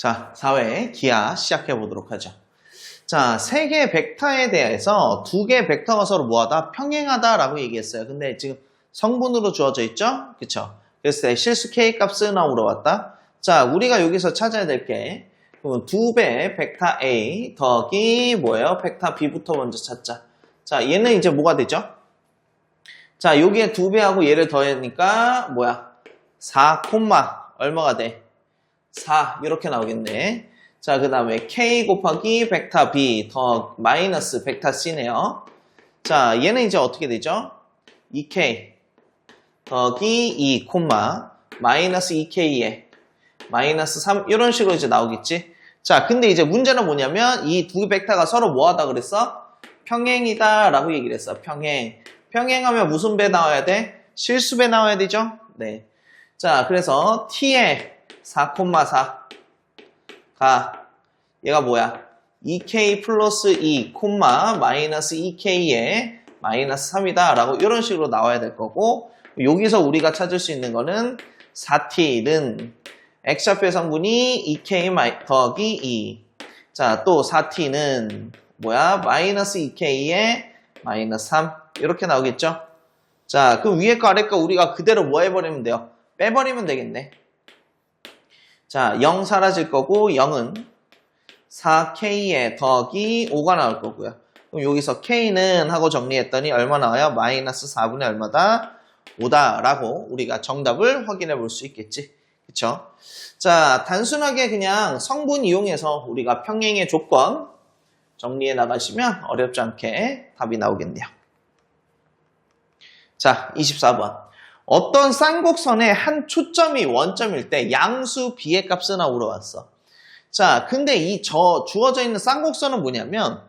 자, 4회 기하 시작해 보도록 하죠. 자, 3개의 벡터에 대해서 2개의 벡터가 서로 뭐하다? 평행하다라고 얘기했어요. 근데 지금 성분으로 주어져 있죠? 그쵸? 그래서 실수 K 값은 물어봤다. 자, 우리가 여기서 찾아야 될 게 2배의 벡터 A 더하기 뭐예요? 벡터 B부터 먼저 찾자. 자, 얘는 이제 뭐가 되죠? 자, 여기에 2배하고 얘를 더하니까 뭐야? 4, 얼마가 돼? 4 이렇게 나오겠네. 자, 그 다음에 K 곱하기 벡터 B 더 마이너스 벡터 C네요. 자, 얘는 이제 어떻게 되죠? 2K 더하기 2 마이너스 2K에 마이너스 3 이런 식으로 이제 나오겠지. 자, 근데 이제 문제는 뭐냐면 이 두 벡터가 서로 뭐하다 그랬어? 평행이다 라고 얘기를 했어. 평행하면 무슨 배 나와야 돼? 실수배 나와야 되죠? 네. 자, 그래서 T에 4,4가 얘가 뭐야? 2K 플러스 2, 마이너스 2K에 마이너스 3이다 라고 이런 식으로 나와야 될 거고, 여기서 우리가 찾을 수 있는 거는 4T는 X좌표의 성분이 2K 더하기 2. 자, 또 4T는 뭐야? 마이너스 2K에 마이너스 3 이렇게 나오겠죠? 자, 그 위에 거 아래 거 우리가 그대로 뭐 해버리면 돼요? 빼버리면 되겠네. 자, 0 사라질 거고 0은 4K에 더하기 5가 나올 거고요. 그럼 여기서 K는 하고 정리했더니 얼마 나와요? 마이너스 4분의 얼마다? 5다 라고 우리가 정답을 확인해 볼 수 있겠지. 그쵸? 자, 단순하게 그냥 성분 이용해서 우리가 평행의 조건 정리해 나가시면 어렵지 않게 답이 나오겠네요. 자, 24번. 어떤 쌍곡선의 한 초점이 원점일 때 양수 B의 값은 물어봤어. 자, 근데 이 주어져 있는 쌍곡선은 뭐냐면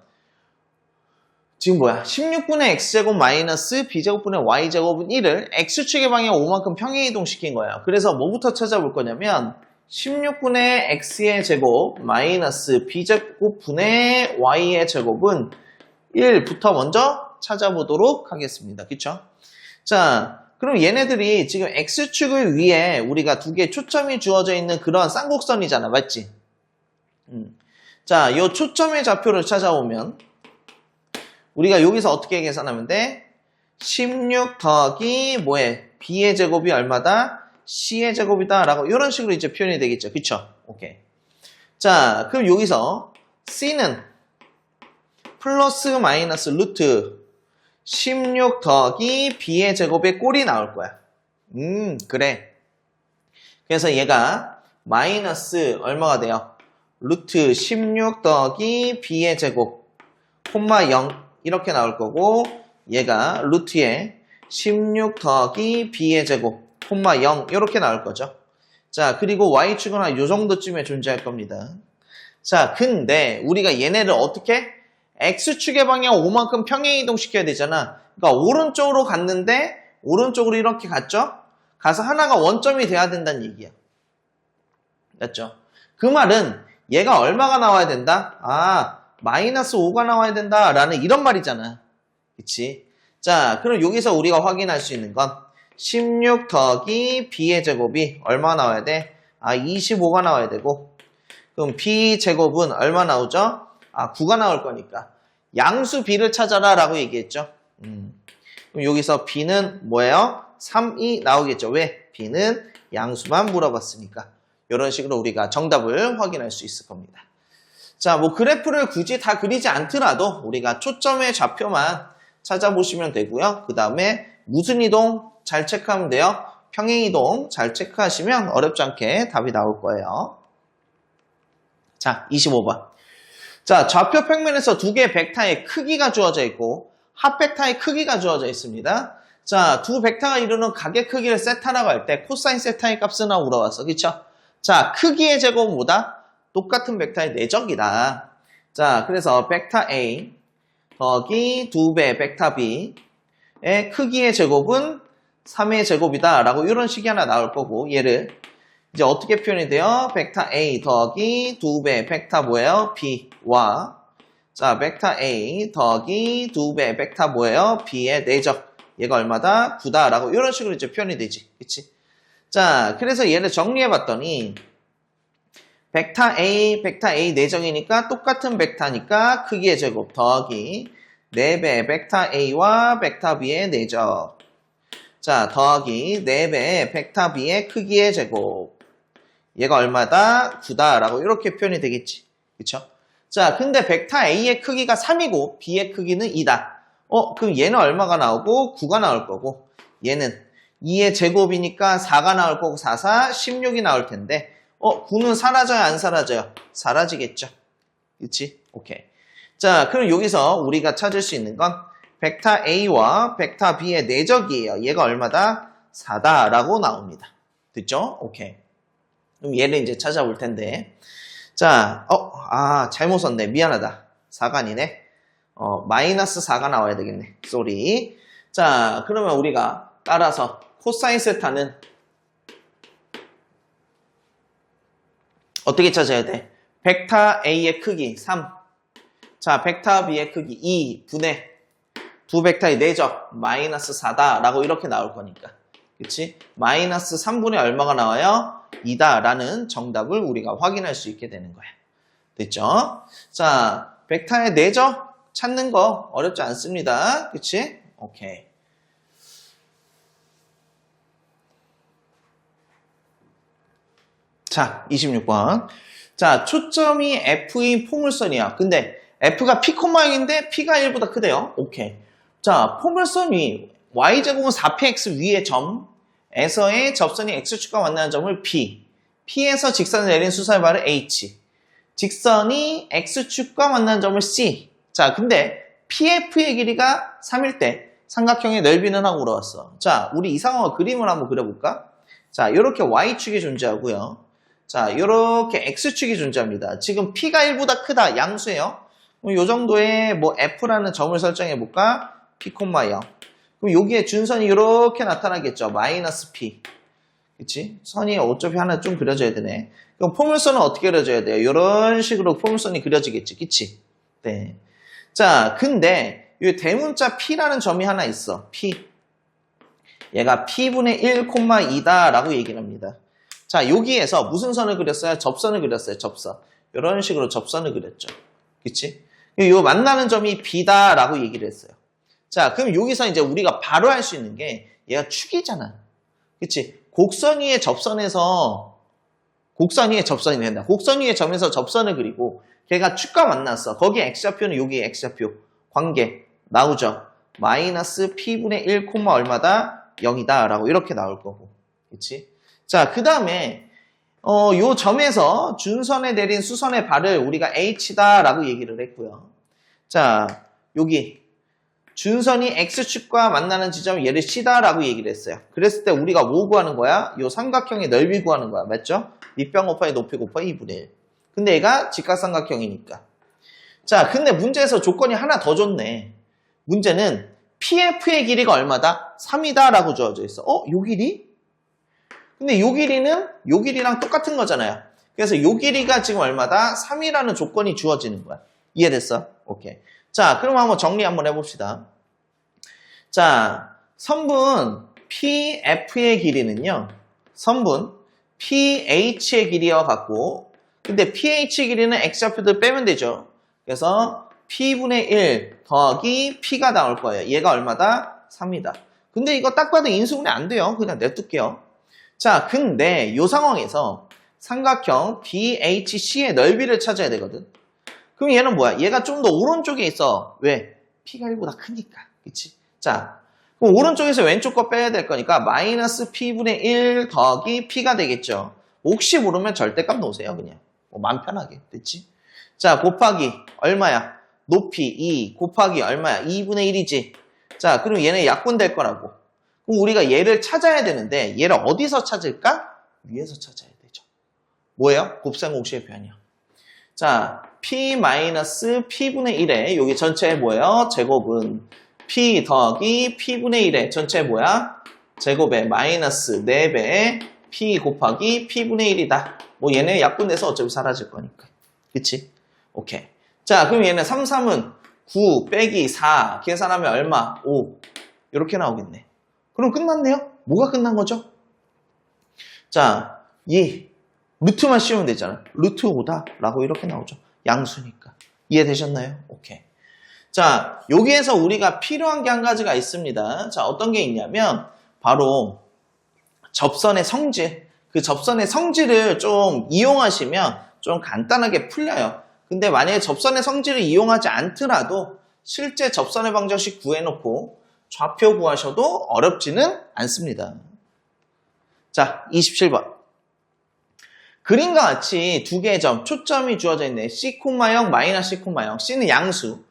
지금 뭐야? 16분의 X제곱 마이너스 B제곱분의 Y제곱은 1을 X축의 방향 5만큼 평행이동시킨 거예요. 그래서 뭐부터 찾아볼 거냐면 16분의 X의 제곱 마이너스 B제곱분의 Y의 제곱은 1부터 먼저 찾아보도록 하겠습니다. 그쵸? 자, 그럼 얘네들이 지금 X축을 위해 우리가 두 개의 초점이 주어져 있는 그런 쌍곡선이잖아. 맞지? 자, 이 초점의 좌표를 찾아오면 우리가 여기서 어떻게 계산하면 돼? 16 더하기 뭐해? B의 제곱이 얼마다? C의 제곱이다 라고 이런 식으로 이제 표현이 되겠죠. 그쵸? 오케이. 자, 그럼 여기서 C는 플러스 마이너스 루트 16 더하기 B의 제곱의 꼴이 나올 거야. 그래. 그래서 얘가 마이너스 얼마가 돼요? 루트 16 더하기 B의 제곱, 0 이렇게 나올 거고, 얘가 루트에 16 더하기 B의 제곱, 0 이렇게 나올 거죠. 자, 그리고 Y축은 한 요 정도쯤에 존재할 겁니다. 자, 근데 우리가 얘네를 어떻게? X축의 방향 5만큼 평행이동시켜야 되잖아. 그러니까 오른쪽으로 갔는데 오른쪽으로 이렇게 갔죠? 가서 하나가 원점이 돼야 된다는 얘기야. 맞죠? 그 말은 얘가 얼마가 나와야 된다? 마이너스 5가 나와야 된다 라는 이런 말이잖아. 그치? 자, 그럼 여기서 우리가 확인할 수 있는 건 16 더하기 B의 제곱이 얼마 나와야 돼? 25가 나와야 되고, 그럼 B 제곱은 얼마 나오죠? 9가 나올 거니까 양수 B를 찾아라 라고 얘기했죠. 그럼 여기서 B는 뭐예요? 3이 나오겠죠. 왜? B는 양수만 물어봤으니까. 이런 식으로 우리가 정답을 확인할 수 있을 겁니다. 자, 뭐 그래프를 굳이 다 그리지 않더라도 우리가 초점의 좌표만 찾아보시면 되고요. 그 다음에 무슨 이동 잘 체크하면 돼요. 평행이동 잘 체크하시면 어렵지 않게 답이 나올 거예요. 자, 25번. 자, 좌표 평면에서 두 개의 벡터의 크기가 주어져 있고 합 벡터의 크기가 주어져 있습니다. 자, 두 벡터가 이루는 각의 크기를 세타라고 할 때 코사인 세타의 값은 물어봤어. 그쵸? 자, 크기의 제곱은 뭐다? 똑같은 벡터의 내적이다. 자, 그래서 벡터 A 더하기 2배 벡터 B의 크기의 제곱은 3의 제곱이다 라고 이런 식이 하나 나올 거고, 얘를 이제 어떻게 표현이 돼요? 벡터 A 더하기 2배 벡터 뭐예요? B와 자, 벡터 A 더하기 2배 벡터 뭐예요? B의 내적. 얘가 얼마다? 9다 라고 이런 식으로 이제 표현이 되지. 그치? 자, 그래서 얘를 정리해 봤더니 벡터 A 내정이니까 똑같은 벡터니까 크기의 제곱 더하기 4배 벡터 A와 벡터 B의 내적. 자, 더하기 4배 벡터 B의 크기의 제곱. 얘가 얼마다? 9다라고 이렇게 표현이 되겠지. 그쵸? 자, 근데 벡터 A의 크기가 3이고 B의 크기는 2다. 그럼 얘는 얼마가 나오고 9가 나올 거고 얘는 2의 제곱이니까 4가 나올 거고 4, 16이 나올 텐데 9는 사라져요? 안 사라져요? 사라지겠죠. 그치? 오케이. 자, 그럼 여기서 우리가 찾을 수 있는 건 벡터 A와 벡터 B의 내적이에요. 얘가 얼마다? 4다라고 나옵니다. 됐죠? 오케이. 그럼 얘를 이제 찾아볼 텐데 자, 잘못 썼네. 미안하다. 4가 아니네. 마이너스 4가 나와야 되겠네. 쏘리. 자, 그러면 우리가 따라서 코사인 세타는 어떻게 찾아야 돼? 벡터 A의 크기 3. 자, 벡터 B의 크기 2 분의 두 벡터의 내적 마이너스 4다라고 이렇게 나올 거니까. 그치? 마이너스 3분의 얼마가 나와요? 2다라는 정답을 우리가 확인할 수 있게 되는 거야. 됐죠? 자, 벡터의 내적 찾는 거 어렵지 않습니다. 그치? 오케이. 자, 26번. 자, 초점이 F인 포물선이야. 근데 F가 P, 0인데 P가 1보다 크대요. 오케이. 자, 포물선 위 Y제곱은 4px 위의 점에서의 접선이 X축과 만나는 점을 P. P에서 직선을 내린 수선의 발을 H. 직선이 X축과 만나는 점을 C. 자, 근데 PF의 길이가 3일 때 삼각형의 넓이는 하고 물어봤어. 자, 우리 이 상황을 그림을 한번 그려볼까? 자, 이렇게 Y축이 존재하고요. 자, 이렇게 X축이 존재합니다. 지금 P가 1보다 크다. 양수예요. 그럼 이 정도의 F라는 점을 설정해 볼까? P, 0. 그럼 여기에 준선이 이렇게 나타나겠죠. 마이너스 P. 그치? 선이 어차피 하나 좀 그려져야 되네. 그럼 포물선은 어떻게 그려져야 돼요? 이런 식으로 포물선이 그려지겠지. 그치? 네. 자, 근데 이 대문자 P라는 점이 하나 있어. P. 얘가 P분의 1,2다라고 얘기를 합니다. 자, 여기에서 무슨 선을 그렸어요? 접선을 그렸어요. 접선. 이런 식으로 접선을 그렸죠. 그치? 이 만나는 점이 B다라고 얘기를 했어요. 자, 그럼 여기서 이제 우리가 바로 할 수 있는 게 얘가 축이잖아. 그치? 곡선 위의 접선에서 곡선 위의 접선이 된다. 곡선 위의 점에서 접선을 그리고 걔가 축과 만났어. 거기에 X좌표는 여기에 X좌표. 관계 나오죠. 마이너스 P분의 1, 얼마다? 0이다. 라고 이렇게 나올 거고. 그치? 자, 그 다음에 요 점에서 준선에 내린 수선의 발을 우리가 H다라고 얘기를 했고요. 자, 여기 준선이 X축과 만나는 지점 얘를 C다라고 얘기를 했어요. 그랬을 때 우리가 뭐 구하는 거야? 요 삼각형의 넓이 구하는 거야. 맞죠? 밑변 곱하기 높이 곱하기 2분의 1. 근데 얘가 직각삼각형이니까. 자, 근데 문제에서 조건이 하나 더 줬네. 문제는 PF의 길이가 얼마다? 3이다라고 주어져 있어. 요 길이? 근데 요 길이는 요 길이랑 똑같은 거잖아요. 그래서 요 길이가 지금 얼마다? 3이라는 조건이 주어지는 거야. 이해됐어? 오케이. 자, 그럼 한번 정리 한번 해봅시다. 자, 선분 PF의 길이는요. 선분 PH의 길이와 같고 근데 PH 길이는 X좌표들 빼면 되죠. 그래서 P분의 1 더하기 P가 나올 거예요. 얘가 얼마다? 3이다. 근데 이거 딱 봐도 인수분해 안 돼요. 그냥 냅둘게요. 자, 근데 이 상황에서 삼각형 BHC의 넓이를 찾아야 되거든. 그럼 얘는 뭐야? 얘가 좀 더 오른쪽에 있어. 왜? P가 1보다 크니까. 그치? 자, 그럼 오른쪽에서 왼쪽 거 빼야 될 거니까 마이너스 P분의 1 더하기 P가 되겠죠. 혹시 모르면 절대값 놓으세요. 그냥. 마음 편하게. 됐지? 자, 곱하기 얼마야? 높이 2 곱하기 얼마야? 2분의 1이지. 자, 그럼 얘는 약분될 거라고. 그럼 우리가 얘를 찾아야 되는데 얘를 어디서 찾을까? 위에서 찾아야 되죠. 뭐예요? 곱셈공식의 표현이요. 자, P-P분의 1에 여기 전체 뭐예요? 제곱은 P 더하기 P분의 1에 전체 뭐야? 제곱에 마이너스 4배에 P 곱하기 P분의 1이다. 뭐 얘네 약분돼서 어차피 사라질 거니까. 그치? 오케이. 자, 그럼 얘는 3, 3은 9 빼기 4 계산하면 얼마? 5. 이렇게 나오겠네. 그럼 끝났네요? 뭐가 끝난 거죠? 자, 루트만 씌우면 되잖아. 루트 5다 라고 이렇게 나오죠. 양수니까. 이해되셨나요? 오케이. 자, 여기에서 우리가 필요한 게 한 가지가 있습니다. 자, 어떤 게 있냐면 바로 접선의 성질. 그 접선의 성질을 좀 이용하시면 좀 간단하게 풀려요. 근데 만약에 접선의 성질을 이용하지 않더라도 실제 접선의 방정식 구해놓고 좌표 구하셔도 어렵지는 않습니다. 자, 27번. 그림과 같이 두 개의 점, 초점이 주어져 있네. C, 0, 마이너스 C, 0. C는 양수.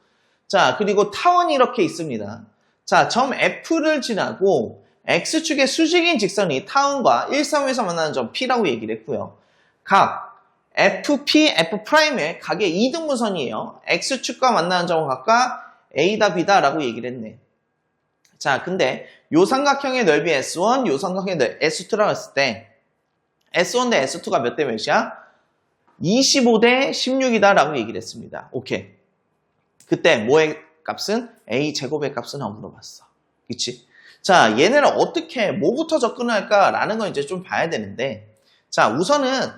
자, 그리고 타원이 이렇게 있습니다. 자, 점 F를 지나고 X축의 수직인 직선이 타원과 1, 3에서 만나는 점 P라고 얘기를 했고요. 각 FP, F'의 각의 이등분선이에요. X축과 만나는 점은 각각 A다, B다 라고 얘기를 했네. 자, 근데 요 삼각형의 넓이 S1, 요 삼각형의 넓이 S2라고 했을 때 S1 대 S2가 몇 대 몇이야? 25대 16이다 라고 얘기를 했습니다. 오케이. 그때 뭐의 값은? A 제곱의 값은 라고 물어봤어. 그치? 자, 얘네를 어떻게, 뭐부터 접근을 할까라는 건 이제 좀 봐야 되는데, 자, 우선은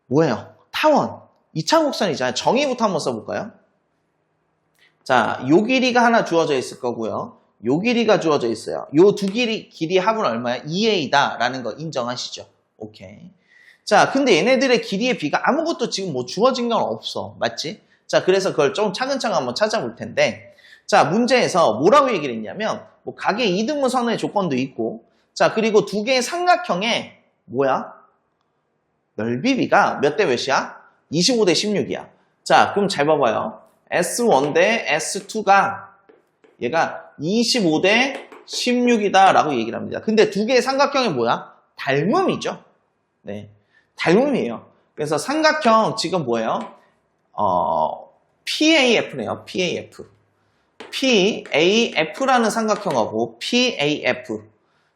뭐예요? 타원. 이차곡선이잖아요. 정의부터 한번 써볼까요? 자, 요 길이가 하나 주어져 있을 거고요. 요 길이가 주어져 있어요. 요 두 길이 합은 얼마야? 2a다 라는 거 인정하시죠? 오케이. 자, 근데 얘네들의 길이의 비가 아무것도 지금 뭐 주어진 건 없어. 맞지? 자, 그래서 그걸 좀 차근차근 한번 찾아볼 텐데, 자, 문제에서 뭐라고 얘기를 했냐면, 뭐 각의 이등분선의 조건도 있고, 자, 그리고 두 개의 삼각형의 뭐야? 넓이비가 몇 대 몇이야? 25대 16이야. 자, 그럼 잘 봐봐요. S1 대 S2가 얘가 25대 16이다 라고 얘기를 합니다. 근데 두 개의 삼각형이 뭐야? 닮음이죠. 네, 닮음이에요. 그래서 삼각형 지금 뭐예요? PAF네요. PAF. PAF라는 삼각형하고 PAF.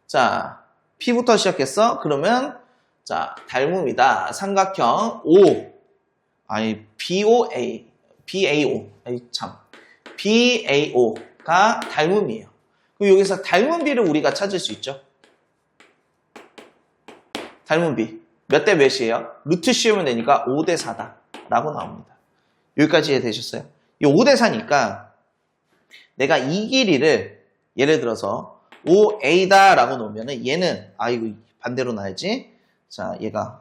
자, P부터 시작했어? 그러면 자, 닮음이다. 삼각형 O. 아니, BOA. BAO. 아니, 참. BAO가 닮음이에요. 그럼 여기서 닮음비를 우리가 찾을 수 있죠. 닮음비. 몇 대 몇이에요? 루트 씌우면 되니까 5대 4다. 라고 나옵니다. 여기까지 이해되셨어요? 이 5대 4니까 내가 이 길이를 예를 들어서 5a다 라고 놓으면은 얘는 이거 반대로 놔야지. 자, 얘가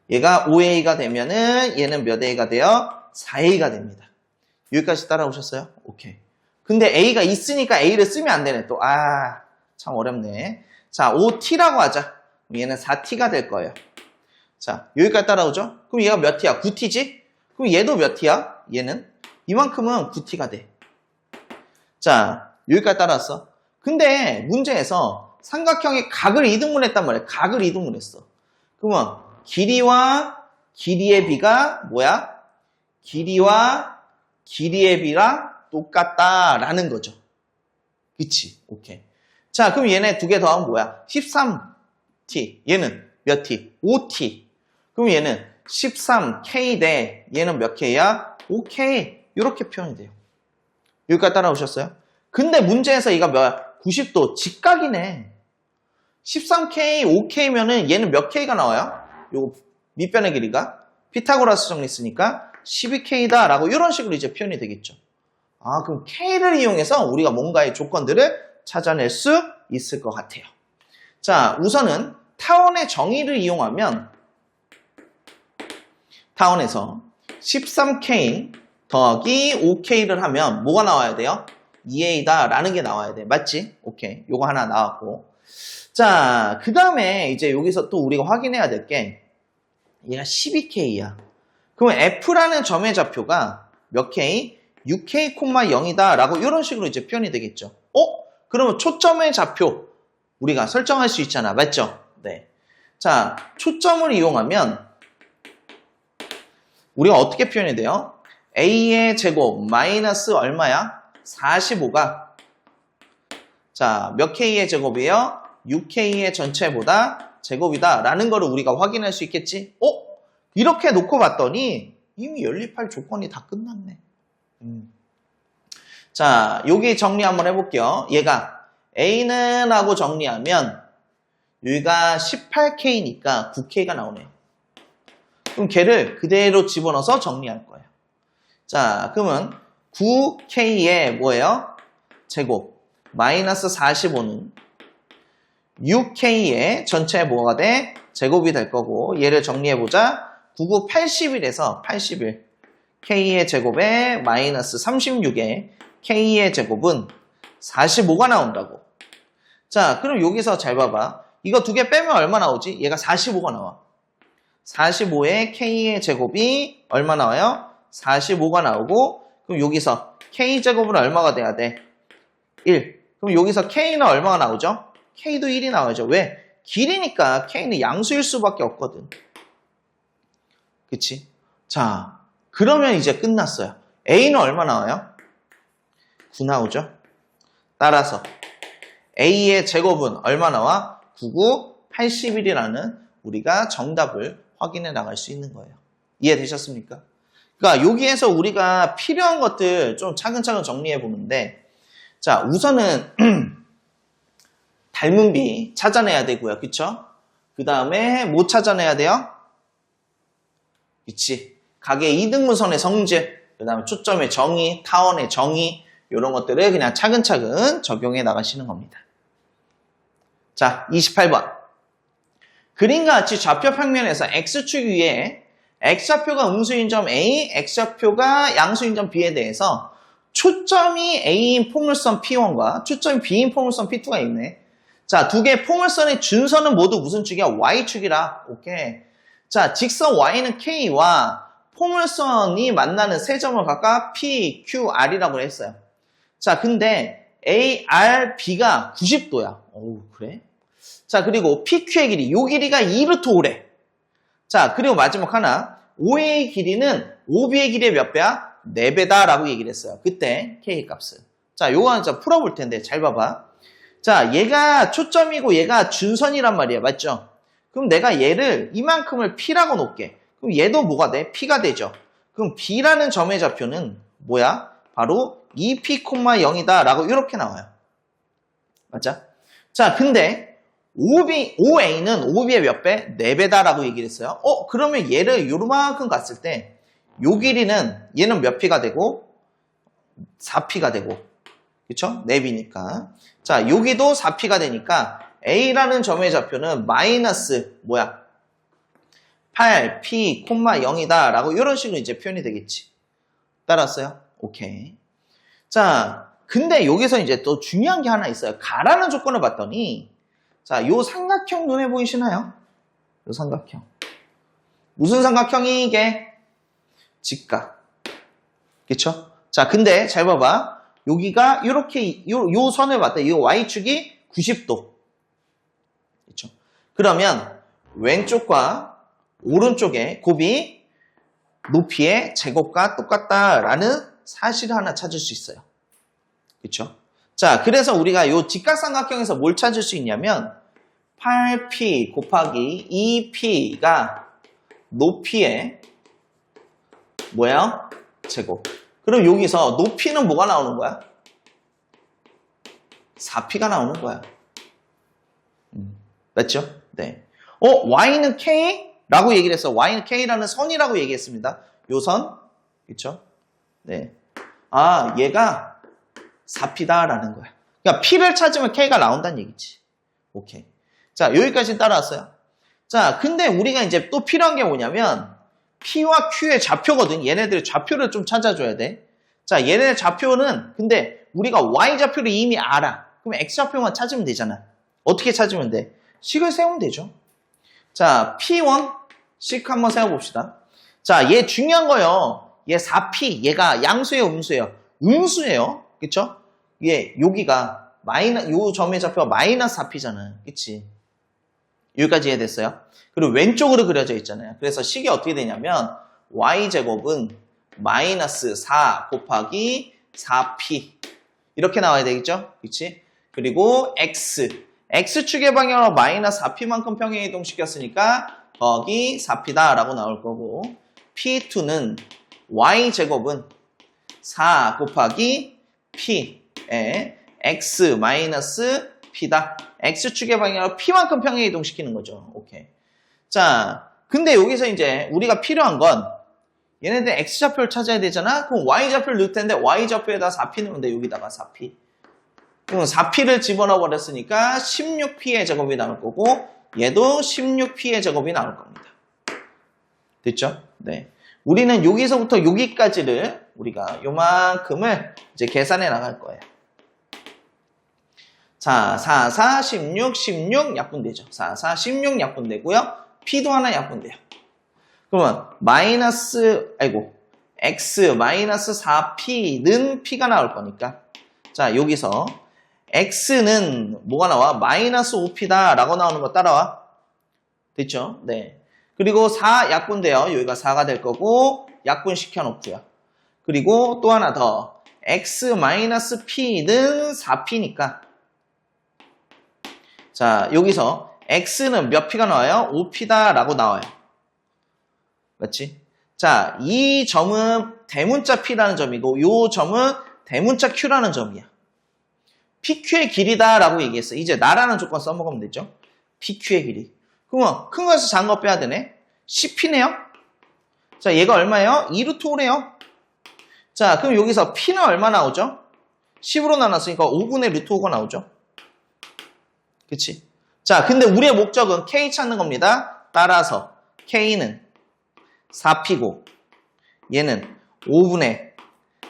5a가 되면은 얘는 몇 a가 돼요? 4a가 됩니다. 여기까지 따라오셨어요? 오케이. 근데 a가 있으니까 a를 쓰면 안 되네 또. 참 어렵네. 자, 5t라고 하자. 그럼 얘는 4t가 될 거예요. 자, 여기까지 따라오죠? 그럼 얘가 몇 t야? 9t지? 그럼 얘도 몇 t야? 얘는? 이만큼은 9t가 돼. 자, 여기까지 따라왔어. 근데 문제에서 삼각형의 각을 이등분했단 말이야. 각을 이등분했어. 그러면 길이와 길이의 비가 뭐야? 길이와 길이의 비랑 똑같다라는 거죠. 그치? 오케이. 자, 그럼 얘네 두 개 더하면 뭐야? 13t. 얘는 몇 t? 5t. 그럼 얘는 13k 대 얘는 몇 k야? 5k. 이렇게 표현이 돼요. 여기까지 따라오셨어요? 근데 문제에서 얘가 몇? 90도 직각이네. 13k, 5k면은 얘는 몇 k가 나와요? 요 밑변의 길이가 피타고라스 정리 쓰니까 12k다 라고 이런 식으로 이제 표현이 되겠죠. 그럼 k를 이용해서 우리가 뭔가의 조건들을 찾아낼 수 있을 것 같아요. 자, 우선은 타원의 정의를 이용하면 타원에서 13k 더하기 5k를 하면 뭐가 나와야 돼요? 2a다 라는 게 나와야 돼. 맞지? 오케이. 요거 하나 나왔고. 자, 그 다음에 이제 여기서 또 우리가 확인해야 될 게 얘가 12k야. 그러면 F라는 점의 좌표가 몇 K? 6K, 0이다 라고 이런 식으로 이제 표현이 되겠죠. 그러면 초점의 좌표 우리가 설정할 수 있잖아. 맞죠? 네. 자, 초점을 이용하면 우리가 어떻게 표현이 돼요? A의 제곱 마이너스 얼마야? 45가 자, 몇 K의 제곱이에요? 6K의 전체보다 제곱이다 라는 거를 우리가 확인할 수 있겠지? 이렇게 놓고 봤더니 이미 연립할 조건이 다 끝났네. 자, 여기 정리 한번 해볼게요. 얘가 A는 하고 정리하면 여기가 18K니까 9K가 나오네. 그럼 걔를 그대로 집어넣어서 정리할 거예요. 자, 그러면 9K의 뭐예요? 제곱 마이너스 45는 6K의 전체 뭐가 돼? 제곱이 될 거고 얘를 정리해보자. 99, 81에서 81 K의 제곱에 마이너스 36에 K의 제곱은 45가 나온다고. 자, 그럼 여기서 잘 봐봐. 이거 두 개 빼면 얼마 나오지? 얘가 45가 나와. 45에 K의 제곱이 얼마 나와요? 45가 나오고 그럼 여기서 K제곱은 얼마가 돼야 돼? 1. 그럼 여기서 K는 얼마가 나오죠? K도 1이 나와야죠. 왜? 길이니까 K는 양수일 수밖에 없거든. 그치? 자, 그러면 이제 끝났어요. A는 얼마 나와요? 9 나오죠? 따라서 A의 제곱은 얼마 나와? 99, 81이라는 우리가 정답을 확인해 나갈 수 있는 거예요. 이해되셨습니까? 그러니까 여기에서 우리가 필요한 것들 좀 차근차근 정리해 보는데 자, 우선은 닮은 비 찾아내야 되고요. 그쵸? 그 다음에 뭐 찾아내야 돼요? 그치? 각의 이등분선의 성질, 그 다음에 초점의 정의, 타원의 정의 이런 것들을 그냥 차근차근 적용해 나가시는 겁니다. 자, 28번. 그림과 같이 좌표 평면에서 X축 위에 X좌표가 음수인 점 A, X좌표가 양수인 점 B에 대해서 초점이 A인 포물선 P1과 초점이 B인 포물선 P2가 있네. 자, 두 개의 포물선의 준선은 모두 무슨 축이야? Y축이라. 오케이. 자, 직선 Y는 K와 포물선이 만나는 세 점을 각각 P, Q, R이라고 했어요. 자, 근데 A, R, B가 90도야. 어우, 그래? 자, 그리고 PQ의 길이, 요 길이가 2루트 5래. 자, 그리고 마지막 하나. OA의 길이는 OB의 길이의 몇 배야? 4배다 라고 얘기를 했어요. 그때 K 값을. 자, 요거 진짜 풀어볼 텐데 잘 봐봐. 자, 얘가 초점이고 얘가 준선이란 말이야. 맞죠? 그럼 내가 얘를 이만큼을 P라고 놓을게. 그럼 얘도 뭐가 돼? P가 되죠. 그럼 B라는 점의 좌표는 뭐야? 바로 2P,0이다 라고 이렇게 나와요. 맞죠? 자, 근데 OA는 OB의 몇 배? 4배다 라고 얘기를 했어요. 그러면 얘를 요만큼 갔을 때 요 길이는 얘는 몇 P가 되고 4P가 되고 그쵸? 4B니까 자, 여기도 4P가 되니까 A라는 점의 좌표는 마이너스 뭐야? 8P, 0이다 라고 이런 식으로 이제 표현이 되겠지. 따랐어요? 오케이. 자, 근데 여기서 이제 또 중요한 게 하나 있어요. 가라는 조건을 봤더니 자, 요 삼각형 눈에 보이시나요? 요 삼각형. 무슨 삼각형이 이게? 직각. 그쵸? 자, 근데 잘 봐봐. 여기가 이렇게 요 선을 봤다. 이 Y축이 90도. 그쵸? 그러면 왼쪽과 오른쪽의 곱이 높이의 제곱과 똑같다라는 사실을 하나 찾을 수 있어요. 그쵸? 자, 그래서 우리가 요 직각삼각형에서 뭘 찾을 수 있냐면 8P 곱하기 2P가 높이의 뭐야? 제곱. 그럼 여기서 높이는 뭐가 나오는 거야? 4P가 나오는 거야. 맞죠? 네. Y는 K? 라고 얘기를 했어. Y는 K라는 선이라고 얘기했습니다. 요 선. 그쵸? 네. 아, 얘가 4P다라는 거야. 그러니까 P를 찾으면 K가 나온다는 얘기지. 오케이. 자, 여기까지 따라왔어요. 자, 근데 우리가 이제 또 필요한 게 뭐냐면 P와 Q의 좌표거든. 얘네들의 좌표를 좀 찾아줘야 돼. 자, 얘네들 좌표는 근데 우리가 Y좌표를 이미 알아. 그럼 X좌표만 찾으면 되잖아. 어떻게 찾으면 돼? 식을 세우면 되죠. 자, P1 식 한번 세워봅시다. 자, 얘 중요한 거요. 얘 4P, 얘가 양수예요, 음수예요? 음수예요. 그쵸? 얘 여기가 요 점의 좌표가 마이너스 4P잖아요. 그치? 여기까지 이해됐어요? 그리고 왼쪽으로 그려져 있잖아요. 그래서 식이 어떻게 되냐면 Y제곱은 마이너스 4 곱하기 4P 이렇게 나와야 되겠죠? 그치? 그리고 X축의 방향으로 마이너스 4P만큼 평행 이동시켰으니까 거기 4P다 라고 나올 거고 P2는 Y제곱은 4 곱하기 P에 X 마이너스 P다. X축의 방향으로 P만큼 평행 이동시키는 거죠. 오케이. 자, 근데 여기서 이제 우리가 필요한 건 얘네들 x좌표를 찾아야 되잖아. 그럼 y좌표를 넣을 텐데 y좌표에다 4p 넣으면 돼. 여기다가 4p. 그럼 4p를 집어넣어 버렸으니까 16p의 제곱이 나올 거고 얘도 16p의 제곱이 나올 겁니다. 됐죠? 네. 우리는 여기서부터 여기까지를 우리가 요만큼을 이제 계산해 나갈 거예요. 자, 4, 4, 16, 16 약분되죠. 4, 4, 16 약분되고요. p도 하나 약분돼요. 그러면 x 마이너스 4p는 p가 나올 거니까 자, 여기서 x는 뭐가 나와? 마이너스 5p다 라고 나오는 거 따라와. 됐죠? 네. 그리고 4 약분돼요. 여기가 4가 될 거고 약분 시켜놓고요. 그리고 또 하나 더 x 마이너스 p는 4p니까 자, 여기서 x는 몇 p가 나와요? 5p다 라고 나와요. 맞지? 자, 이 점은 대문자 p라는 점이고 이 점은 대문자 q라는 점이야. pq의 길이다 라고 얘기했어. 이제 나라는 조건 써먹으면 되죠. pq의 길이. 그러면 큰 거에서 작은 거 빼야 되네. 10p네요. 자, 얘가 얼마예요? 2루트 5래요. 자, 그럼 여기서 p는 얼마 나오죠? 10으로 나눴으니까 5분의 루트 5가 나오죠. 그치? 자, 근데 우리의 목적은 k 찾는 겁니다. 따라서 k는 4p고 얘는 5분의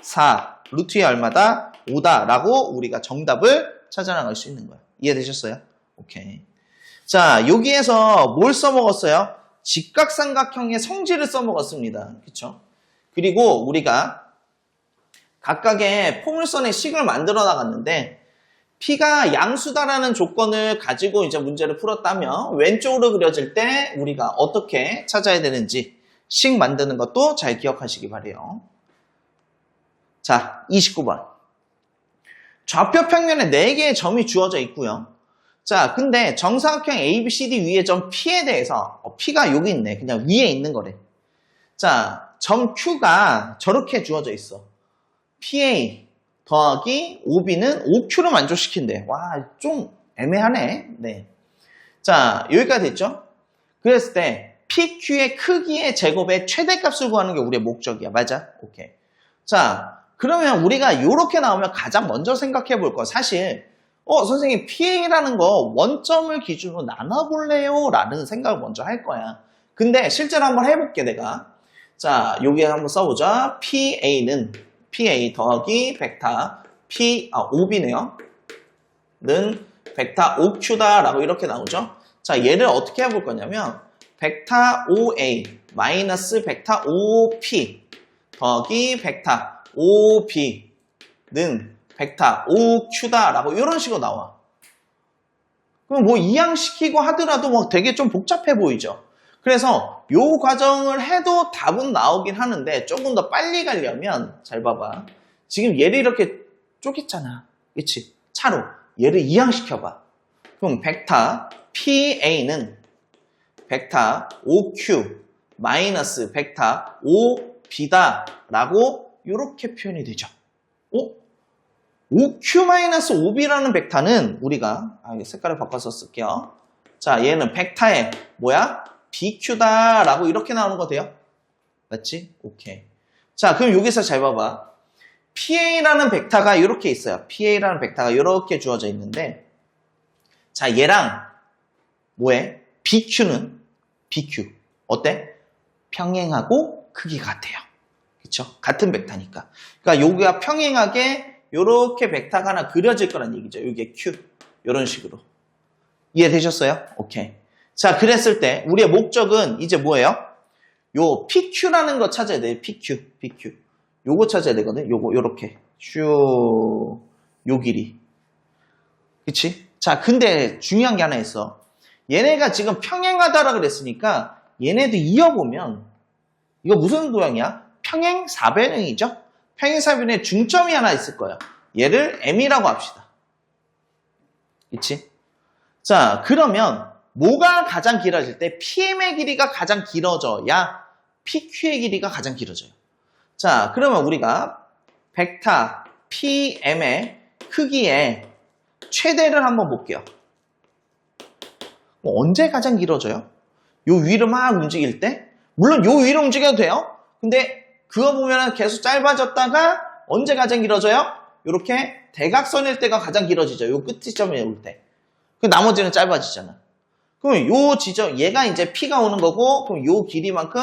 4 루트에 얼마다? 5다 라고 우리가 정답을 찾아나갈 수 있는 거야. 이해되셨어요? 오케이. 자, 여기에서 뭘 써먹었어요? 직각삼각형의 성질을 써먹었습니다. 그쵸? 그리고 우리가 각각의 포물선의 식을 만들어 나갔는데 p가 양수다라는 조건을 가지고 이제 문제를 풀었다면 왼쪽으로 그려질 때 우리가 어떻게 찾아야 되는지 식 만드는 것도 잘 기억하시기 바래요. 자, 29번. 좌표 평면에 4개의 점이 주어져 있고요. 자, 근데 정사각형 ABCD 위의 점 P에 대해서 P가 여기 있네. 그냥 위에 있는 거래. 자, 점 Q가 저렇게 주어져 있어. PA 더하기 OB는 OQ로 만족시킨대. 와, 좀 애매하네. 네. 자, 여기까지 됐죠? 그랬을 때 PQ의 크기의 제곱의 최대값을 구하는 게 우리의 목적이야. 맞아? 오케이. 자, 그러면 우리가 이렇게 나오면 가장 먼저 생각해 볼 거 사실 선생님 PA라는 거 원점을 기준으로 나눠볼래요? 라는 생각을 먼저 할 거야. 근데 실제로 한번 해볼게 내가. 자, 여기에 한번 써보자. PA는 PA 더하기 벡터 OB네요. 는 벡터 OQ다 라고 이렇게 나오죠. 자, 얘를 어떻게 해볼 거냐면 벡터 OA 마이너스 벡터 OP 더하기 벡터 OB는 벡터 OQ다 라고 이런 식으로 나와. 그럼 뭐 이항시키고 하더라도 뭐 되게 좀 복잡해 보이죠. 그래서 요 과정을 해도 답은 나오긴 하는데 조금 더 빨리 가려면 잘 봐봐. 지금 얘를 이렇게 쪼갰잖아. 그치? 차로. 얘를 이항시켜봐. 그럼 벡터 PA는 벡터 OQ 마이너스 벡터 OB다 라고 이렇게 표현이 되죠. OQ-OB라는 벡터는 우리가 색깔을 바꿔서 쓸게요. 자, 얘는 벡터의 뭐야? BQ다 라고 이렇게 나오는 거 돼요? 맞지? 오케이. 자, 그럼 여기서 잘 봐봐. PA라는 벡터가 이렇게 있어요. PA라는 벡터가 이렇게 주어져 있는데 자, 얘랑 뭐해? BQ는 BQ. 어때? 평행하고 크기가 같아요. 그쵸? 같은 벡터니까. 그러니까 여기가 평행하게 이렇게 벡터가 하나 그려질 거란 얘기죠. 이게 Q. 이런 식으로. 이해되셨어요? 오케이. 자, 그랬을 때 우리의 목적은 이제 뭐예요? 요 PQ라는 거 찾아야 돼요. PQ. 요거 찾아야 되거든. 요렇게. 요 길이. 그치? 자, 근데 중요한 게 하나 있어. 얘네가 지금 평행하다라 그랬으니까 얘네도 이어보면 이거 무슨 도형이야? 평행 사변형이죠? 평행 사변에 중점이 하나 있을 거예요. 얘를 M이라고 합시다. 그치? 자, 그러면 뭐가 가장 길어질 때 PM의 길이가 가장 길어져야 PQ의 길이가 가장 길어져요. 자, 그러면 우리가 벡터 PM의 크기의 최대를 한번 볼게요. 언제 가장 길어져요? 요 위로 막 움직일 때, 물론 요 위로 움직여도 돼요. 근데 그거 보면은 계속 짧아졌다가 언제 가장 길어져요? 이렇게 대각선일 때가 가장 길어지죠. 요 끝지점에 올 때. 그 나머지는 짧아지잖아. 그럼 요 지점, 얘가 이제 P가 오는 거고, 그럼 요 길이만큼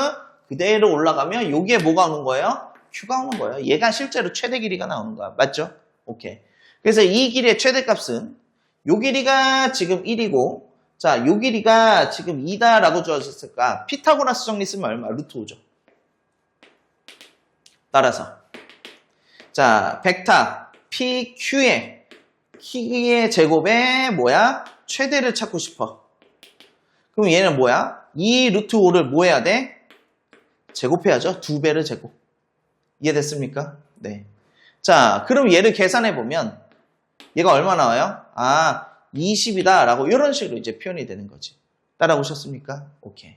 그대로 올라가면 요게 뭐가 오는 거예요? Q가 오는 거예요. 얘가 실제로 최대 길이가 나오는 거야. 맞죠? 오케이. 그래서 이 길이의 최대값은 요 길이가 지금 1이고, 자, 요 길이가 지금 2다라고 주어졌을까? 피타고라스 정리 쓰면 얼마? 루트 5죠. 따라서. 자, 벡터 PQ의 키의 제곱에 뭐야? 최대를 찾고 싶어. 그럼 얘는 뭐야? 이 루트 5를 뭐 해야 돼? 제곱해야죠. 2배를 제곱. 이해됐습니까? 네. 자, 그럼 얘를 계산해보면 얘가 얼마 나와요? 아, 20이다 라고 이런 식으로 이제 표현이 되는 거지. 따라오셨습니까? 오케이.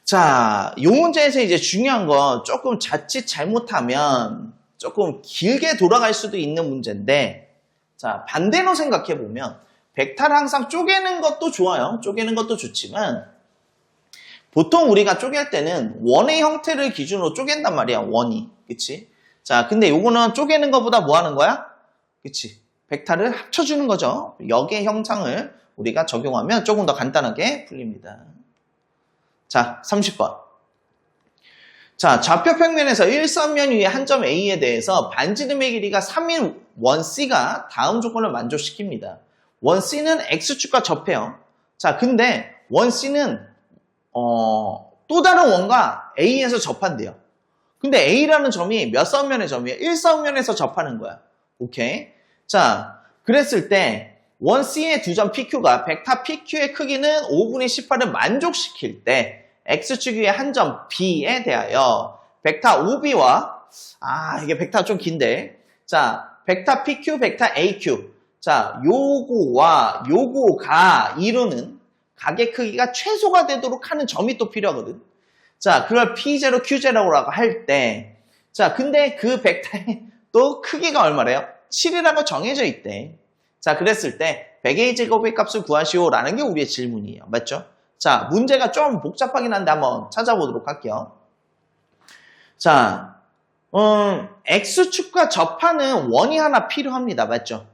자, 이 문제에서 이제 중요한 건 조금 자칫 잘못하면 조금 길게 돌아갈 수도 있는 문제인데, 자, 반대로 생각해보면 벡터를 항상 쪼개는 것도 좋아요. 쪼개는 것도 좋지만 보통 우리가 쪼갤 때는 원의 형태를 기준으로 쪼갠단 말이야. 원이. 그치? 자, 근데 요거는 쪼개는 것보다 뭐 하는 거야? 그치? 벡터를 합쳐주는 거죠. 역의 형상을 우리가 적용하면 조금 더 간단하게 풀립니다. 자, 30번. 자, 좌표 평면에서 일선면 위에 한 점 A에 대해서 반지름의 길이가 3인 원 C가 다음 조건을 만족시킵니다. 원 C는 X축과 접해요. 자, 근데 원 C는 또 다른 원과 A에서 접한대요. 근데 A라는 점이 몇 선면의 점이에요? 1선면에서 접하는 거야. 오케이? 자, 그랬을 때 원 C의 두 점 PQ가 벡터 PQ의 크기는 5분의 18을 만족시킬 때 X축 위의 한 점 B에 대하여 벡터 OB와 이게 벡터가 좀 긴데 자, 벡터 PQ, 벡터 AQ 자, 요거와 요거가 이루는 각의 크기가 최소가 되도록 하는 점이 또 필요하거든. 자, 그걸 P0, Q0라고 할 때 자, 근데 그 벡터의 또 크기가 얼마래요? 7이라고 정해져 있대. 자, 그랬을 때 100A 제곱의 값을 구하시오라는 게 우리의 질문이에요. 맞죠? 자, 문제가 좀 복잡하긴 한데 한번 찾아보도록 할게요. 자, X축과 접하는 원이 하나 필요합니다. 맞죠?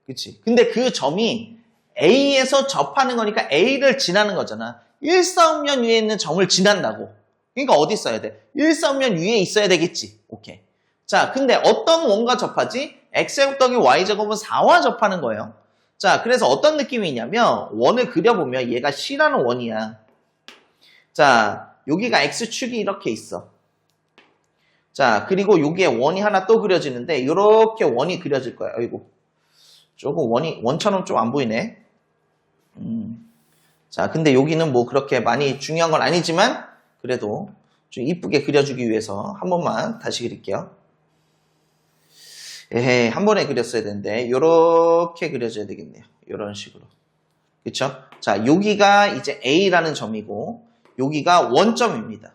그치? 근데 그 점이 A에서 접하는 거니까 A를 지나는 거잖아. 일사음면 위에 있는 점을 지난다고. 그러니까 어디 있어야 돼? 일사음면 위에 있어야 되겠지. 오케이. 자, 근데 어떤 원과 접하지? X제곱 더하기 Y제곱은 4와 접하는 거예요. 자, 그래서 어떤 느낌이 있냐면 원을 그려보면 얘가 C라는 원이야. 자, 여기가 X축이 이렇게 있어. 자, 그리고 여기에 원이 하나 또 그려지는데 이렇게 원이 그려질 거야. 아이고, 조금 원처럼 좀 안 보이네. 자, 근데 여기는 뭐 그렇게 많이 중요한 건 아니지만 그래도 좀 이쁘게 그려주기 위해서 한 번만 다시 그릴게요. 에헤이, 한 번에 그렸어야 되는데 이렇게 그려줘야 되겠네요. 이런 식으로. 그쵸? 자, 여기가 이제 A라는 점이고 여기가 원점입니다.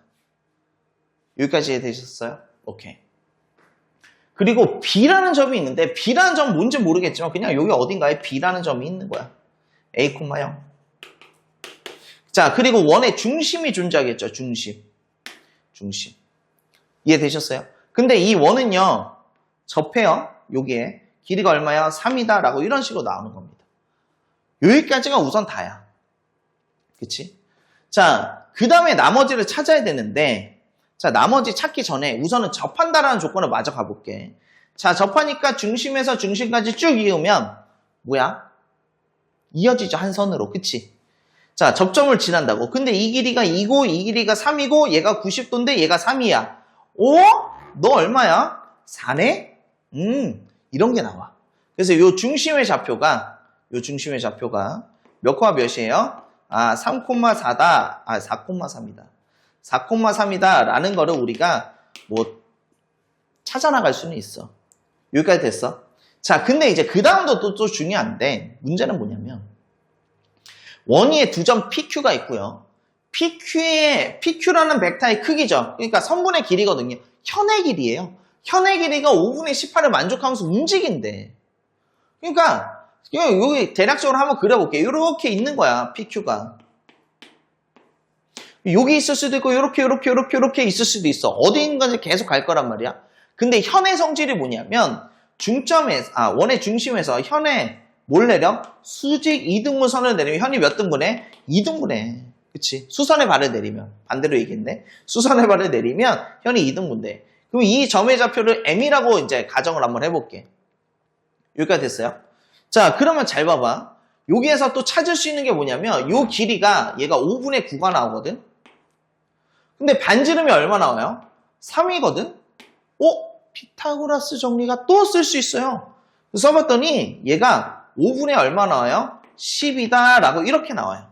여기까지 이해되셨어요? 오케이. 그리고 B라는 점이 있는데 B라는 점은 뭔지 모르겠지만 그냥 여기 어딘가에 B라는 점이 있는 거야. A, 0. 자, 그리고 원의 중심이 존재하겠죠. 중심. 이해되셨어요? 근데 이 원은요. 접해요. 여기에 길이가 얼마야? 3이다 라고 이런 식으로 나오는 겁니다. 여기까지가 우선 다야. 그치? 자, 그 다음에 나머지를 찾아야 되는데 자, 나머지 찾기 전에 우선은 접한다라는 조건을 마저 가볼게. 자, 접하니까 중심에서 중심까지 쭉 이으면 뭐야? 이어지죠. 한 선으로. 그치? 자, 접점을 지난다고. 근데 이 길이가 2고 이 길이가 3이고 얘가 90도인데 얘가 3이야. 오? 너 얼마야? 4네? 이런 게 나와. 그래서 요 중심의 좌표가 몇 콤마 몇이에요? 3,4다. 4,3이다. 4,3이다 라는 거를 우리가 뭐 찾아나갈 수는 있어. 여기까지 됐어? 자, 근데 이제 그 다음도 또 중요한데 문제는 뭐냐면 원위에 두 점 PQ가 있고요. PQ라는 벡터의 크기죠. 그러니까 선분의 길이거든요. 현의 길이에요. 현의 길이가 5분의 18을 만족하면서 움직인대. 그러니까 여기 대략적으로 한번 그려볼게요. 이렇게 있는 거야. PQ가. 여기 있을 수도 있고 이렇게 있을 수도 있어. 어디 있는 건지 계속 갈 거란 말이야. 근데 현의 성질이 뭐냐면 원의 중심에서 현에 뭘 내려? 수직 이등분선을 내리면 현이 몇 등분해? 2등분해. 그치? 수선의 발을 내리면 반대로 얘기했네. 수선의 발을 내리면 현이 2등분돼. 그럼 이 점의 좌표를 m이라고 이제 가정을 한번 해볼게. 여기까지 됐어요? 자, 그러면 잘 봐봐. 여기에서 또 찾을 수 있는 게 뭐냐면 요 길이가 얘가 5분의 9가 나오거든. 근데 반지름이 얼마 나와요? 3이거든. 피타고라스 정리가 또 쓸 수 있어요. 써봤더니 얘가 5분의 얼마 나와요? 10이다 라고 이렇게 나와요.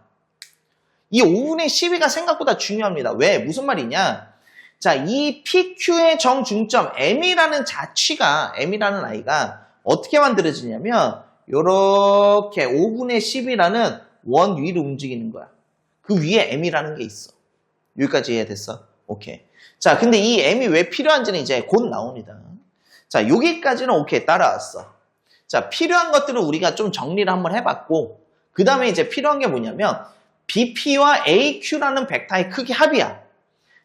이 5분의 12가 생각보다 중요합니다. 왜? 무슨 말이냐? 자, 이 PQ의 정중점 M이라는 자취가, M이라는 아이가 어떻게 만들어지냐면 요렇게 5분의 10이라는 원 위로 움직이는 거야. 그 위에 M이라는 게 있어. 여기까지 이해됐어? 오케이. 자, 근데 이 M이 왜 필요한지는 이제 곧 나옵니다. 자, 여기까지는 오케이, 따라왔어. 자, 필요한 것들은 우리가 좀 정리를 한번 해봤고, 그 다음에 이제 필요한 게 뭐냐면, BP와 AQ라는 벡터의 크기 합이야.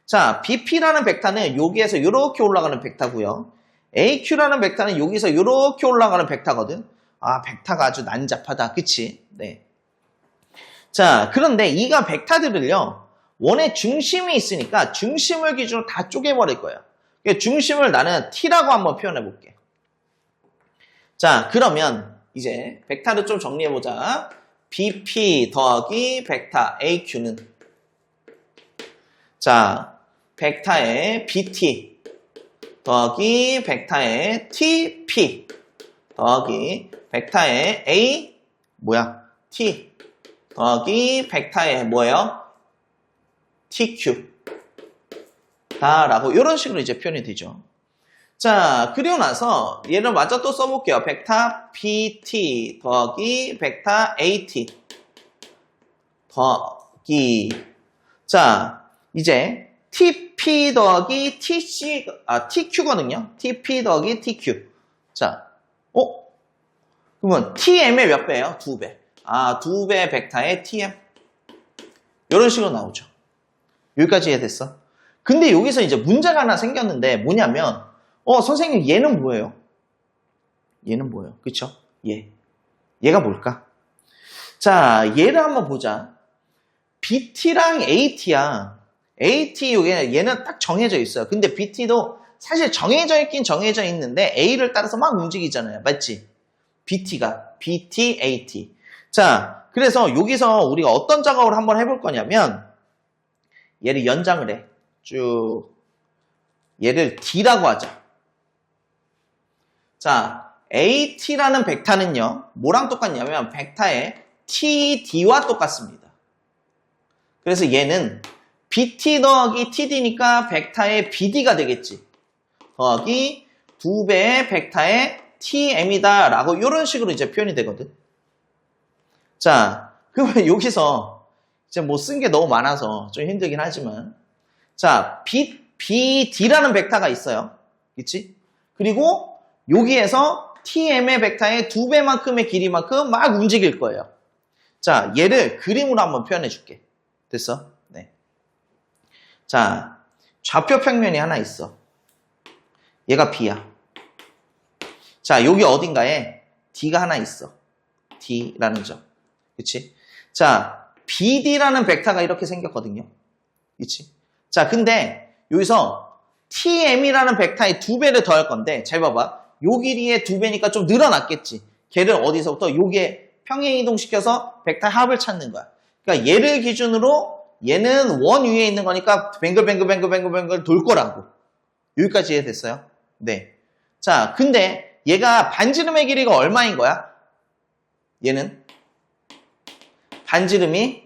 자, BP라는 벡터는 여기에서 이렇게 올라가는 벡터고요. AQ라는 벡터는 여기서 이렇게 올라가는 벡터거든. 아, 벡터가 아주 난잡하다. 그치? 네. 자, 그런데 이가 벡터들을요, 원의 중심이 있으니까 중심을 기준으로 다 쪼개버릴 거예요. 중심을 나는 T라고 한번 표현해 볼게. 자, 그러면 이제 벡터를 좀 정리해보자. BP 더하기 벡터 AQ는 자, 벡터의 BT 더하기 벡터의 TP 더하기 벡터의 T 더하기 벡터의 뭐예요? TQ 다라고 이런 식으로 이제 표현이 되죠. 자, 그리고 나서 얘를 마저 또 써볼게요. 벡터 PT 더하기 벡터 AT 더하기 자, 이제 TP 더하기 TQ거든요. TP 더하기 TQ. 자, 그러면 TM의 몇 배예요? 2배. 아, 2배 벡터의 TM. 이런 식으로 나오죠. 여기까지 이해됐어? 근데 여기서 이제 문제가 하나 생겼는데 뭐냐면 선생님 얘는 뭐예요? 얘는 뭐예요? 그쵸? 얘가 뭘까? 자, 얘를 한번 보자. BT랑 AT야. AT 얘는 딱 정해져 있어요. 근데 BT도 사실 정해져 있긴 정해져 있는데 A를 따라서 막 움직이잖아요. 맞지? BT, AT. 자, 그래서 여기서 우리가 어떤 작업을 한번 해볼 거냐면 얘를 연장을 해. 쭉. 얘를 D라고 하자. 자, AT라는 벡터는요. 뭐랑 똑같냐면 벡터의 TD와 똑같습니다. 그래서 얘는 BT 더하기 TD니까 벡터의 BD가 되겠지. 더하기 2배의 벡터의 TM이다 라고 이런 식으로 이제 표현이 되거든. 자, 그러면 여기서 이제 뭐 쓴 게 너무 많아서 좀 힘들긴 하지만 자, BD라는 벡터가 있어요. 그치? 그리고 여기에서 TM의 벡터의 2배만큼의 길이만큼 막 움직일 거예요. 자, 얘를 그림으로 한번 표현해 줄게. 됐어? 네. 자, 좌표 평면이 하나 있어. 얘가 B야. 자, 여기 어딘가에 D가 하나 있어. D라는 점. 그치? 자, BD라는 벡터가 이렇게 생겼거든요. 그치? 자, 근데 여기서 TM이라는 벡터의 2배를 더할 건데 잘 봐봐. 요 길이의 2배니까 좀 늘어났겠지. 걔를 어디서부터 요게 평행 이동시켜서 벡터 합을 찾는 거야. 그러니까 얘를 기준으로 얘는 원 위에 있는 거니까 뱅글뱅글 돌 거라고. 여기까지 이해됐어요? 네. 자, 근데 얘가 반지름의 길이가 얼마인 거야? 얘는 반지름이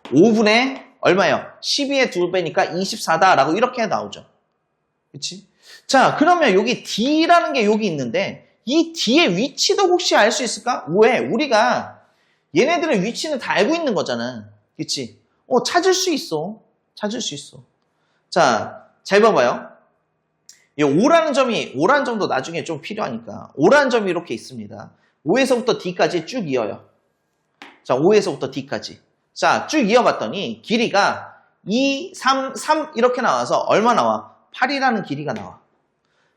5분의 얼마예요? 12의 2배니까 24다라고 이렇게 나오죠. 그치? 자, 그러면 여기 D라는 게 여기 있는데 이 D의 위치도 혹시 알 수 있을까? 왜? 우리가 얘네들의 위치는 다 알고 있는 거잖아. 그치? 찾을 수 있어. 찾을 수 있어. 자, 잘 봐봐요. 이 O라는 점도 나중에 좀 필요하니까. O라는 점이 이렇게 있습니다. O에서부터 D까지 쭉 이어요. 자, O에서부터 D까지. 자, 쭉 이어봤더니 길이가 2, 3, 3 이렇게 나와서 얼마 나와? 8이라는 길이가 나와.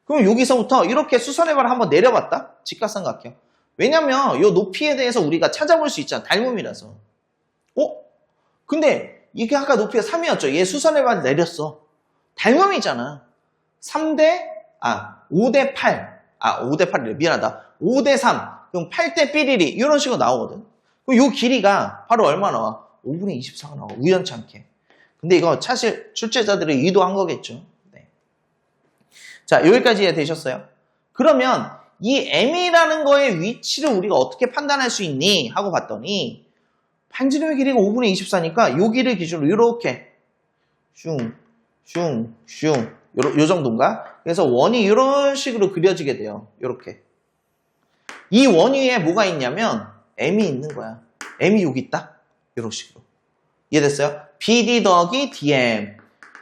그럼 여기서부터 이렇게 수선해봐를 한번 내려봤다? 직각삼각형. 왜냐면 이 높이에 대해서 우리가 찾아볼 수 있잖아. 닮음이라서. 근데 이게 아까 높이가 3이었죠. 얘 수선해봐 내렸어. 닮음이잖아. 5대 8. 5대 8이래. 미안하다. 5대 3. 그럼 8대 삐리리. 이런 식으로 나오거든. 그럼 요 길이가 바로 얼마 나와? 5분의 24가 나와. 우연치 않게. 근데 이거 사실 출제자들이 의도한 거겠죠. 네. 자, 여기까지 이해되셨어요? 그러면 이 M이라는 거의 위치를 우리가 어떻게 판단할 수 있니? 하고 봤더니 반지름의 길이가 5분의 24니까 요 길을 기준으로 이렇게 요 정도인가? 그래서 원이 이런 식으로 그려지게 돼요. 이렇게. 이 원 위에 뭐가 있냐면 M이 있는 거야. M이 여기 있다. 이런 식으로. 이해됐어요? BD 더하기 DM.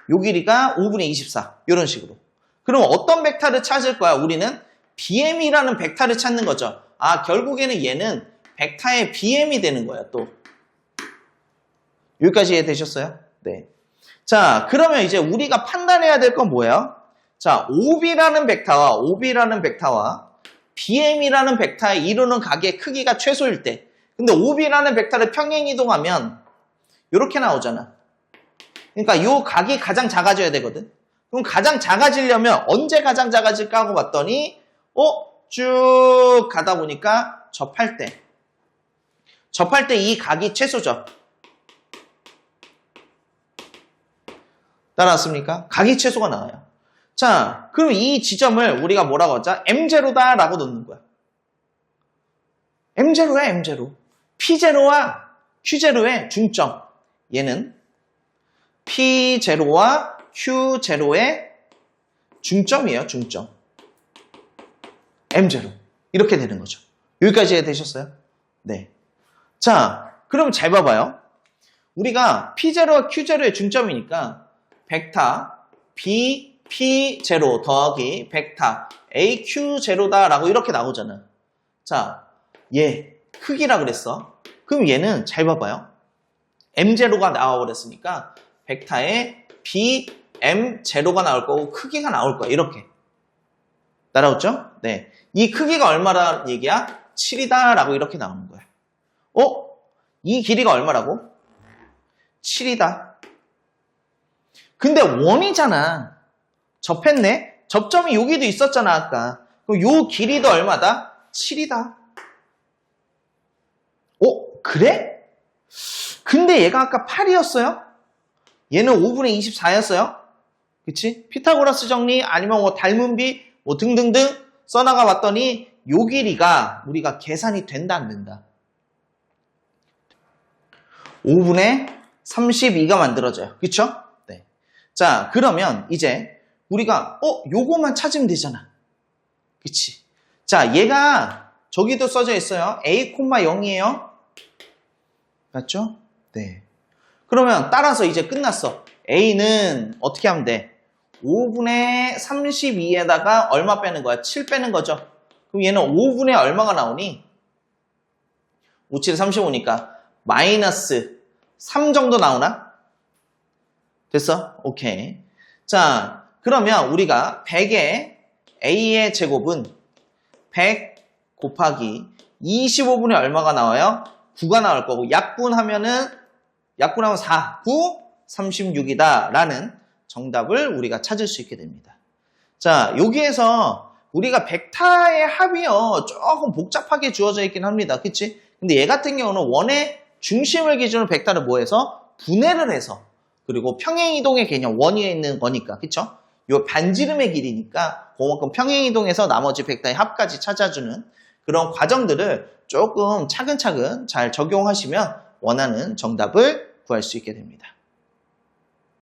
요 길이가 5분의 24. 이런 식으로. 그럼 어떤 벡터를 찾을 거야? 우리는 BM이라는 벡터를 찾는 거죠. 결국에는 얘는 벡터의 BM이 되는 거야, 또. 여기까지 이해되셨어요? 네. 자, 그러면 이제 우리가 판단해야 될 건 뭐예요? 자, OB라는 벡터와 BM이라는 벡터에 이루는 각의 크기가 최소일 때. 근데 OB라는 벡터를 평행 이동하면 이렇게 나오잖아. 그러니까 이 각이 가장 작아져야 되거든. 그럼 가장 작아지려면 언제 가장 작아질까 하고 봤더니 쭉 가다 보니까 접할 때 이 각이 최소죠. 따라왔습니까? 각이 최소가 나와요. 자, 그럼 이 지점을 우리가 뭐라고 하자? M0다라고 놓는 거야. M0야, M0. P0와 Q0의 중점. 얘는 P0와 Q0의 중점이에요, 중점. M0. 이렇게 되는 거죠. 여기까지 이해되셨어요? 네. 자, 그럼 잘 봐봐요. 우리가 P0와 Q0의 중점이니까 벡터 BP0 더하기 벡터 AQ0다라고 이렇게 나오잖아. 자, 얘 크기라 그랬어. 그럼 얘는 잘 봐봐요. M0가 나와버렸으니까 벡터에 BM0가 나올 거고 크기가 나올 거야. 이렇게. 따라오죠? 네. 이 크기가 얼마라는 얘기야? 7이다라고 이렇게 나오는 거야. 이 길이가 얼마라고? 7이다. 근데 원이잖아. 접했네? 접점이 여기도 있었잖아, 아까. 그럼 요 길이도 얼마다? 7이다. 그래? 근데 얘가 아까 8이었어요? 얘는 5분의 24였어요? 그치? 피타고라스 정리 아니면 뭐 닮은비 뭐 등등등 써나가 봤더니 요 길이가 우리가 계산이 된다 안 된다? 5분의 32가 만들어져요. 그쵸? 네. 자, 그러면 이제 우리가 요거만 찾으면 되잖아. 그치? 자, 얘가 저기도 써져 있어요. A, 0이에요. 맞죠? 네. 그러면 따라서 이제 끝났어. A는 어떻게 하면 돼? 5분의 32에다가 얼마 빼는 거야? 7 빼는 거죠. 그럼 얘는 5분의 얼마가 나오니? 5, 7, 35니까 마이너스 3 정도 나오나? 됐어? 오케이. 자, 그러면 우리가 100의 A의 제곱은 100 곱하기 25분의 얼마가 나와요? 9가 나올 거고 약분하면 4, 9, 36이다 라는 정답을 우리가 찾을 수 있게 됩니다. 자, 여기에서 우리가 벡터의 합이요 조금 복잡하게 주어져 있긴 합니다. 그치? 근데 얘 같은 경우는 원의 중심을 기준으로 벡터를 뭐 해서? 분해를 해서 그리고 평행이동의 개념 원 위에 있는 거니까 그쵸? 요 반지름의 길이니까 그만큼 평행이동해서 나머지 벡터의 합까지 찾아주는 그런 과정들을 조금 차근차근 잘 적용하시면 원하는 정답을 구할 수 있게 됩니다.